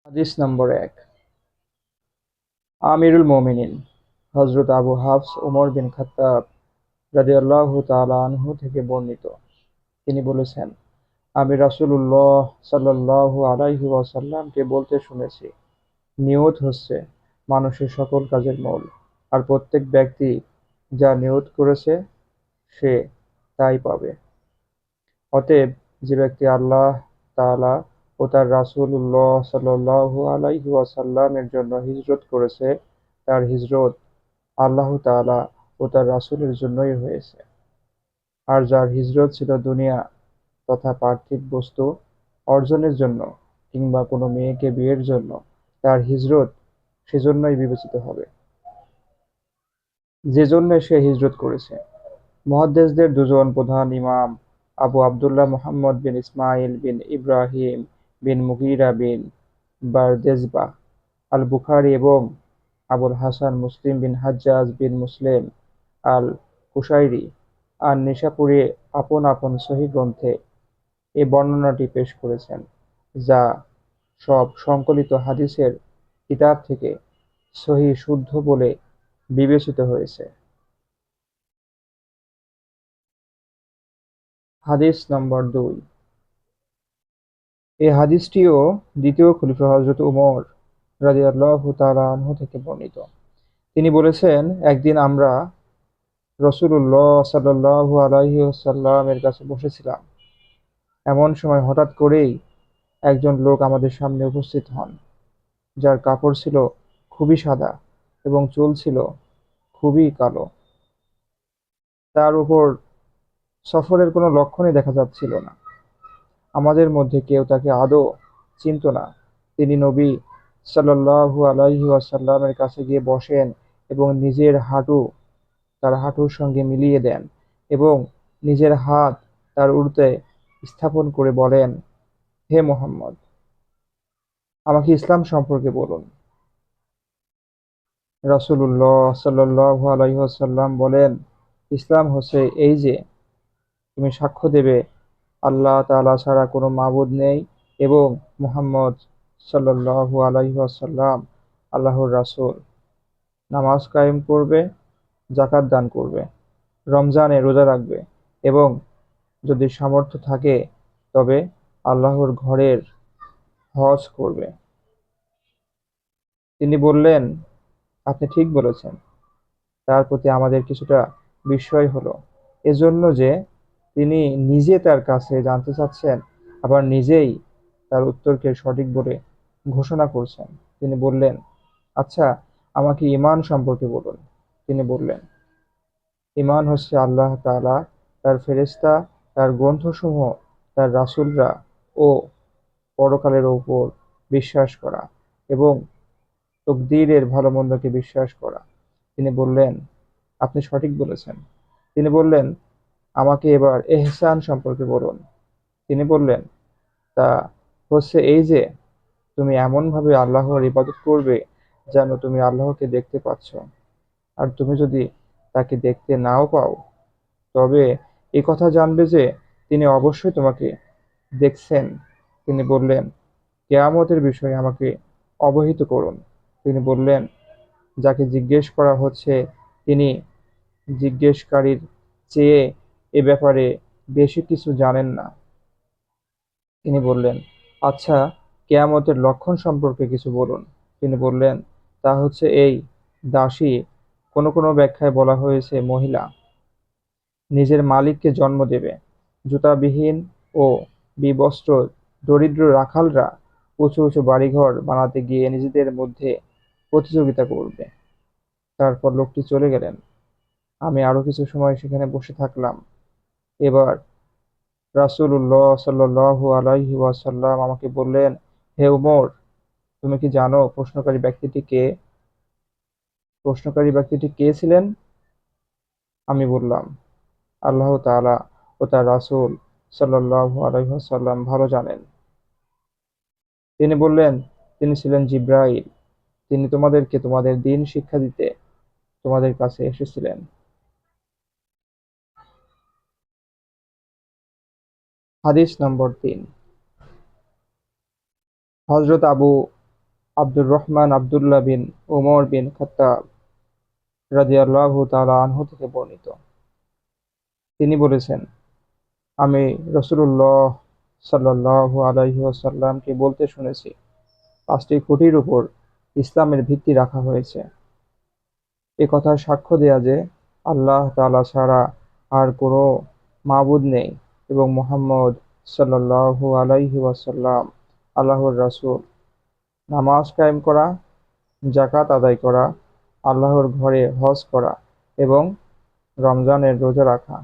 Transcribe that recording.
হাদিস নম্বর ১। আমিরুল মোমিনিন হযরত আবু হাফস ওমর বিন খাত্তাব রাদিয়াল্লাহু তাআলা আনহু থেকে বর্ণিত। তিনি বলেছেন, আমি রাসূলুল্লাহ সাল্লাল্লাহু আলাইহি ওয়াসাল্লামকে বলতে শুনেছি, নিয়ত হচ্ছে মানুষের সকল কাজের মূল, আর প্রত্যেক ব্যক্তি যা নিয়ত করেছে সে তাই পাবে। অতএব যে ব্যক্তি আল্লাহ তাআলা ও তার রাসূলুল্লাহ সাল্লাল্লাহু আলাইহি ওয়াসাল্লামের জন্য হিজরত করেছে, তার হিজরত আল্লাহ তাআলা ও তার রাসূলের জন্যই হয়েছে। আর যার হিজরত ছিল দুনিয়া তথা পার্থিব বস্তু অর্জনের জন্য কিংবা কোনো মেয়েকে বিয়ের জন্য, তার হিজরত সেজন্যই বিবেচিত হবে যে জন্য সে হিজরত করেছে। মুহাদ্দিসদের দুজন প্রধান ইমাম আবু আবদুল্লাহ মুহাম্মদ বিন ইসমাইল বিন ইব্রাহিম বিন মুগীরা বিন বারদেজবাহ আল বুখারী এবং আবুল হাসান মুসলিম বিন হাজ্জাজ বিন মুসলিম আল কুশাইরি আর নিশাপুরী আপন আপন সহিহ গ্রন্থে এই বর্ণনাটি পেশ করেছেন, যা সব সংকলিত হাদিসের কিতাব থেকে সহিহ শুদ্ধ বলে বিবেচিত হয়েছে। হাদিস নম্বর ২। এই হাদিসটিও দ্বিতীয় খলিফা হযরত উমর রাদিয়াল্লাহু তাআলা আনহু থেকে বর্ণিত। তিনি বলেছেন, একদিন আমরা রাসূলুল্লাহ সাল্লাল্লাহু আলাইহি ওয়াসাল্লামের কাছে বসেছিলাম। এমন সময় হঠাৎ করেই একজন লোক আমাদের সামনে উপস্থিত হন, যার কাপড় ছিল খুবই সাদা এবং চুল ছিল খুবই কালো। তার উপর সফরের কোনো লক্ষণই দেখা যাচ্ছিল না। আমাদের মধ্যে কেউ তাকে আদৌ চিনত না। তিনি নবী সাল্লাল্লাহু আলাইহি ওয়াসাল্লামের কাছে গিয়ে বসেন এবং নিজের হাঁটু তার হাঁটুর সঙ্গে মিলিয়ে দেন এবং নিজের হাত তার উরুতে স্থাপন করে বলেন, হে মুহাম্মদ, আমাকে ইসলাম সম্পর্কে বলুন। রাসূলুল্লাহ সাল্লাল্লাহু আলাইহি ওয়াসাল্লাম বলেন, ইসলাম হচ্ছে এই যে তুমি সাক্ষ্য দেবে আল্লাহ তাআলা ছাড়া কোনো মাবুদ নেই এবং মুহাম্মদ সাল্লাল্লাহু আলাইহি ওয়াসাল্লাম আল্লাহর রাসূল। নামাজ কায়েম করবে, যাকাত দান করবে, রমজানে রোজা রাখবে এবং যদি সামর্থ্য থাকে তবে আল্লাহর ঘরের হজ করবে। তিনি বললেন, আপনি ঠিক বলেছেন। তার প্রতি আমাদের কিছুটা বিস্ময় হলো, এজন্য যে তিনি নিজে তার কাছে জানতে চাচ্ছেন, আবার নিজেই তার উত্তরকে সঠিক বলে ঘোষণা করছেন। তিনি বললেন, আচ্ছা, আমাকে ঈমান সম্পর্কে বলুন। তিনি বললেন, ঈমান হচ্ছে আল্লাহ তাআলা, তার ফেরেশতা, তার গ্রন্থসমূহ, তার রাসূলরা ও পরকালের উপর বিশ্বাস করা এবং তকদীরের ভালো-মন্দকে বিশ্বাস করা। তিনি বললেন, আপনি সঠিক বলেছেন। তিনি বললেন, আমাকে এবার ইহসান সম্পর্কে বলুন। তিনি বললেন, তা হচ্ছে এই যে তুমি এমনভাবে আল্লাহর ইবাদত করবে যেন তুমি আল্লাহকে দেখতে পাচ্ছ। আর তুমি যদি তাকে দেখতে নাও পাও তবে এ কথা জানবে যে তিনি অবশ্যই তোমাকে দেখছেন। তিনি বললেন, কিয়ামতের বিষয়ে আমাকে অবহিত করুন। তিনি বললেন, যাকে জিজ্ঞেস করা হচ্ছে তিনি জিজ্ঞেসকারীর চেয়ে এ ব্যাপারে বেশি কিছু জানেন না। তিনি বললেন, আচ্ছা, কিয়ামতের লক্ষণ সম্পর্কে কিছু বলুন। তিনি বললেন, তা হচ্ছে এই, দাসী, কোনো কোনো ব্যাখ্যায় বলা হয়েছে মহিলা, নিজের মালিককে জন্ম দেবে। জুতাবিহীন ও বিবস্ত্র দরিদ্র রাখালরা উঁচু উঁচু বাড়িঘর বানাতে গিয়ে নিজেদের মধ্যে প্রতিযোগিতা করবে। তারপর লোকটি চলে গেলেন। আমি আরো কিছু সময় সেখানে বসে থাকলাম। এবার রাসূলুল্লাহ সাল্লাল্লাহু আলাইহি ওয়াসাল্লাম আমাকে বললেন, হে উমর, তুমি কি জানো প্রশ্নকারী ব্যক্তিটি কে ছিলেন? আমি বললাম, আল্লাহ তাআলা ও তার রাসূল সাল্লাল্লাহু আলাইহি ওয়াসাল্লাম ভালো জানেন। তিনি বললেন, তিনি ছিলেন জিবরাইল। তিনি তোমাদেরকে তোমাদের দ্বীন শিক্ষা দিতে তোমাদের কাছে এসেছিলেন। হাদিস নম্বর ৩। হযরত আবু আব্দুর রহমান আব্দুল্লাহ বিন উমর বিন খাত্তাব রাদিয়াল্লাহু তাআলা আনহু থেকে বর্ণিত। তিনি বলেছেন, আমি রাসূলুল্লাহ সাল্লাল্লাহু আলাইহি ওয়াসাল্লামকে বলতে শুনেছি, 5টি খুঁটির উপর ইসলামের ভিত্তি রাখা হয়েছে। এ কথার সাক্ষ্য দেয়া যে আল্লাহ তাআলা ছাড়া আর কোনো মাবুদ নেই এবং মুহাম্মদ সাল্লাল্লাহু আলাইহি ওয়াসাল্লাম আল্লাহর রাসূল। নামাজ কায়েম করা, যাকাত আদায় করা, আল্লাহর ঘরে হজ করা এবং রমজানের রোজা রাখা।